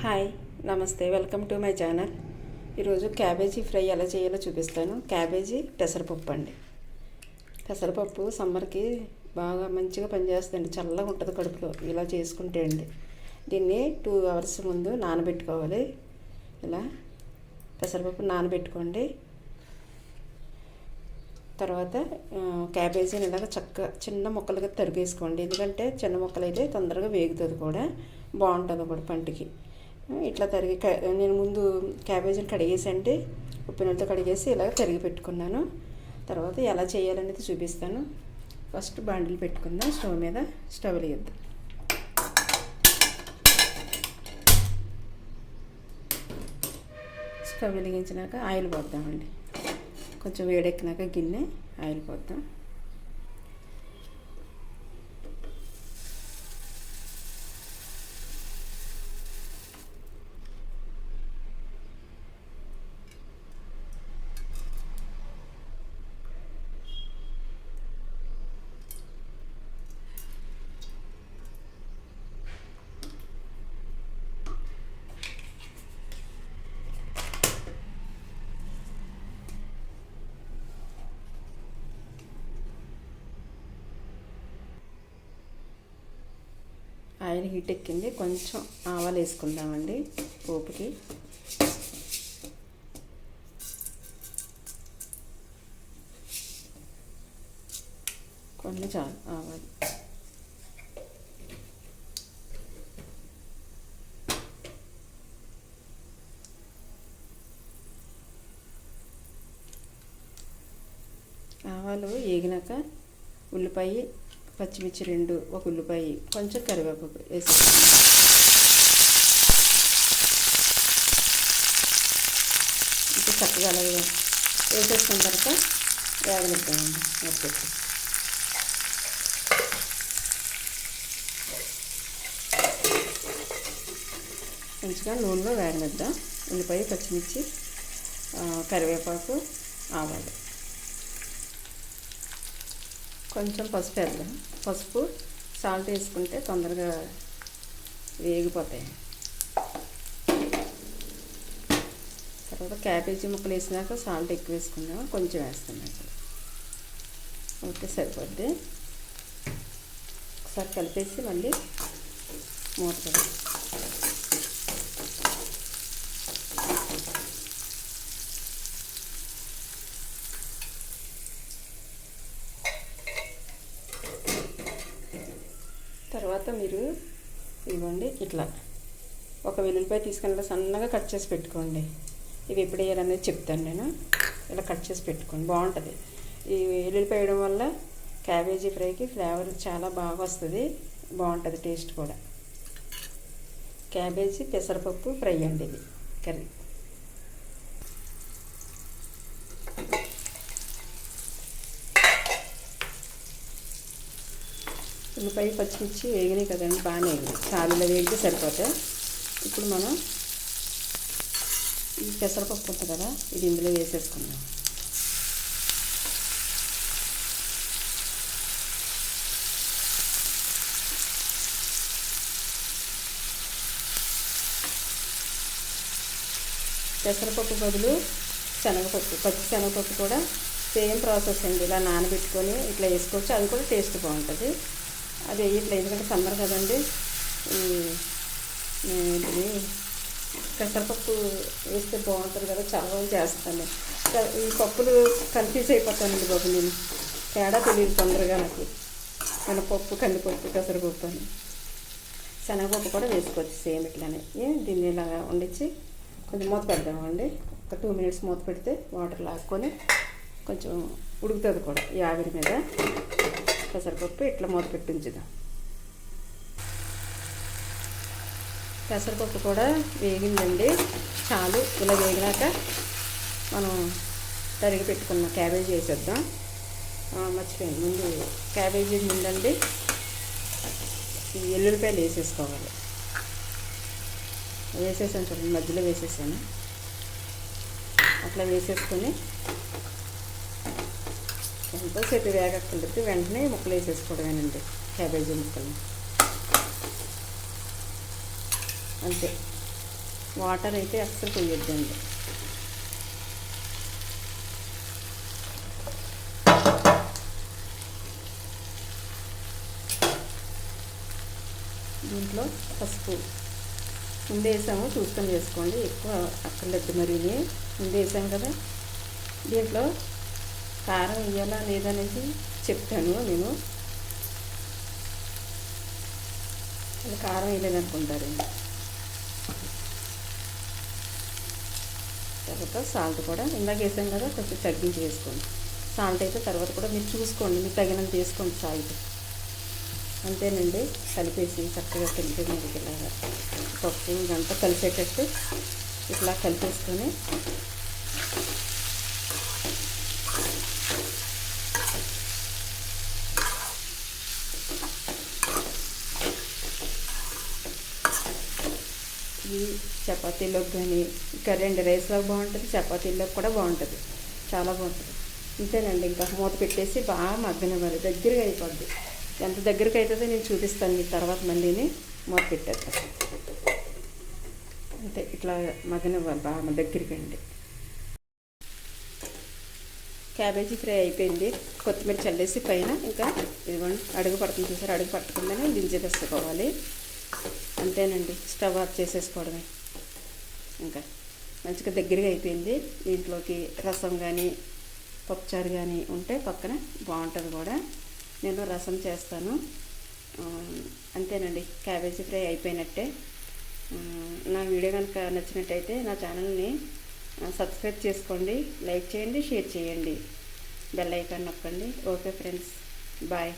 Hi నమస్తే, welcome to my channel. ఈరోజు cabbage fry ఎలా చేయాలో చూపిస్తాను. క్యాబేజీ పెసరపప్పు అండి. పెసరపప్పు సమ్మర్కి బాగా మంచిగా పనిచేస్తుందండి, చల్లగా ఉంటుంది కడుపులో. ఇలా చేసుకుంటే అండి దీన్ని 2 hours ముందు నానబెట్టుకోవాలి. ఇలా పెసరపప్పు నానబెట్టుకోండి. తర్వాత క్యాబేజీని ఇలాగ చక్కగా చిన్న ముక్కలుగా తరిగేసుకోండి. ఎందుకంటే చిన్న ముక్కలు అయితే తొందరగా వేగుతుంది కూడా, బాగుంటుంది కూడా పంటికి. ఇట్లా తరిగి నేను ముందు క్యాబేజీని కడిగేసండి, ఉప్పు నీళ్ళతో కడిగేసి ఇలాగ తరిగి పెట్టుకున్నాను. తర్వాత ఎలా చేయాలనేది చూపిస్తాను. ఫస్ట్ బాండిల్ పెట్టుకుందాం. స్టవ్ మీద స్టవ్ వెలిగిద్దాం. స్టవ్ వెలిగించినాక ఆయిల్ పోద్దామండి. కొంచెం వేడెక్కినాక గిన్నె ఆయిల్ పోద్దాం. ఆయిల్ హీట్ ఎక్కింది. కొంచెం ఆవాలు వేసుకుందామండి పోపుకి. కొన్ని చాలు ఆవాలు. ఆవాలు వేగినాక ఉల్లిపాయ, పచ్చిమిర్చి 2, ఒక ఉల్లిపాయ, కొంచెం కరివేపాకు వేసి ఇంకా చక్కగా అలాగే వేసేసుకున్న తర్వాత వేగనిద్దామండి. మొత్తం మంచిగా నూనెలో వేగనిద్దాం. ఉల్లిపాయ, పచ్చిమిర్చి, కరివేపాకు, ఆవాలు, కొంచెం పసుపు వేద్దాం. పసుపు, సాల్ట్ వేసుకుంటే తొందరగా వేగిపోతాయి. తర్వాత క్యాబేజీ ముక్కలు వేసినాక సాల్ట్ ఎక్కువ వేసుకుందాం. కొంచెం వేస్తున్నాను. ఓకే, సరిపోద్ది. ఒకసారి కలిపేసి మళ్ళీ మూత పెడదాం. తర్వాత మీరు ఇవ్వండి, ఇట్లా ఒక వెల్లుల్లిపాయ తీసుకుని సన్నగా కట్ చేసి పెట్టుకోండి. ఇవి ఎప్పుడు వేయాలనేది చెప్తాను నేను. ఇలా కట్ చేసి పెట్టుకోండి, బాగుంటుంది. ఈ వెల్లుల్లిపాయ వేయడం వల్ల క్యాబేజీ ఫ్రైకి ఫ్లేవర్ చాలా బాగా వస్తుంది, బాగుంటుంది టేస్ట్ కూడా. క్యాబేజీ పెసరపప్పు ఫ్రై అండి ఇది కర్రీ. ఉల్లిపాయ, పచ్చిమిర్చి వేగినాయి కదండి, బాగానే వేగినాయి. చాలులో వేగితే సరిపోతాయి. ఇప్పుడు మనం ఈ పెసరపప్పు ఉంటుంది కదా, ఇది ఇందులో వేసేసుకుందాం. పెసరపప్పు బదులు శనగపప్పు, పచ్చి శనగపప్పు కూడా సేమ్ ప్రాసెస్ అండి. ఇలా నానబెట్టుకొని ఇట్లా వేసుకోవచ్చు, అది కూడా టేస్ట్ బాగుంటుంది. అది వేయట్లేదు ఎందుకంటే సమ్మర్ కదండి. ఇది పెసరపప్పు వేస్తే బాగుంటుంది కదా, చాలా చేస్తాను. ఈ పప్పులు కన్ఫ్యూజ్ అయిపోతానండి బాబు, నేను తేడా తెలియదు తొందరగా నాకు. మినపప్పు, కందిపప్పు, పెసరపప్పు అని. శనగపప్పు కూడా వేసుకోవచ్చు సేమ్ ఇట్లానే. దీన్ని ఇలా వండించి కొంచెం మూత పెడదామండి. ఒక 2 minutes మూత పెడితే వాటర్ లాక్కొని కొంచెం ఉడుకుతుంది కూడా ఈ ఆవిరి మీద. పెసరపప్పు ఇట్లా మూత పెట్టి ఉంచుదాం. పెసరపప్పు కూడా వేగిందండి, చాలు. ఇలా వేగినాక మనం తరిగి పెట్టుకున్న క్యాబేజీ వేసేద్దాం. మర్చిపోయింది, ముందు క్యాబేజీ ముందండి ఈ ఎల్లుల్లిపాయలు వేసేసుకోవాలి. వేసేసాను చూడండి, మధ్యలో వేసేసాను. అట్లా వేసేసుకొని ఎంతోసేపు వేగక్కర్లేదు, వెంటనే ముక్కలు వేసేసుకోవడమేనండి క్యాబేజీ ముక్కలు. అంతే. వాటర్ అయితే అస్సలు పోయొద్దండి. దీంట్లో పసుపు ముందు వేసాము, చూసుకొని వేసుకోండి, ఎక్కువ అక్కర్లేదు. మరి ముందు వేసాం కదా. దీంట్లో కారం వేయాలా లేదనేది చెప్తాను నేను. అది కారం వేయలేదనుకుంటారండి. తర్వాత సాల్ట్ కూడా ఇందాక వేసాం కదా, కొంచెం తగ్గించి వేసుకోండి. సాల్ట్ అయితే తర్వాత కూడా మీరు చూసుకోండి, మీకు తగినంత వేసుకోండి సాల్ట్. అంతేనండి, కలిపేసి చక్కగా కలిపి మీరు ఇలాగా పప్పు ఇదంతా కలిసేటట్టు ఇట్లా కలిపేసుకొని ఈ చపాతీలోకి కానీ కర్రీ అండి, రైస్లోకి బాగుంటుంది, చపాతీలోకి కూడా బాగుంటుంది, చాలా బాగుంటుంది. అంతేనండి, ఇంకా మూత పెట్టేసి బాగా మగ్గనివ్వాలి, దగ్గరగా అయిపోద్ది. ఎంత దగ్గరికి అవుతుందో నేను చూపిస్తాను మీకు తర్వాత. మళ్ళీని మూత పెట్టేస్తాను. అంతే, ఇట్లా మగ్గనివ్వాలి బాగా దగ్గరికి అండి. క్యాబేజీ ఫ్రై అయిపోయింది. కొత్తిమీర చల్లేసి పైన ఇంకా ఇదిగోండి అడుగు పడుతుంది చూసారు, అడుగు పట్టకుండానే దించేసుకోవాలి. అంతేనండి, స్టవ్ ఆఫ్ చేసేసుకోవడమే. ఇంకా మంచిగా దగ్గరగా అయిపోయింది. దీంట్లోకి రసం కానీ పప్పుచారు కానీ ఉంటే పక్కన బాగుంటుంది కూడా. నేను రసం చేస్తాను. అంతేనండి, క్యాబేజీ ఫ్రై అయిపోయినట్టే. నా వీడియో కనుక నచ్చినట్టయితే నా ఛానల్ని సబ్స్క్రైబ్ చేసుకోండి, లైక్ చేయండి, షేర్ చేయండి, బెల్ ఐకాన్ నొక్కండి. Okay friends, bye.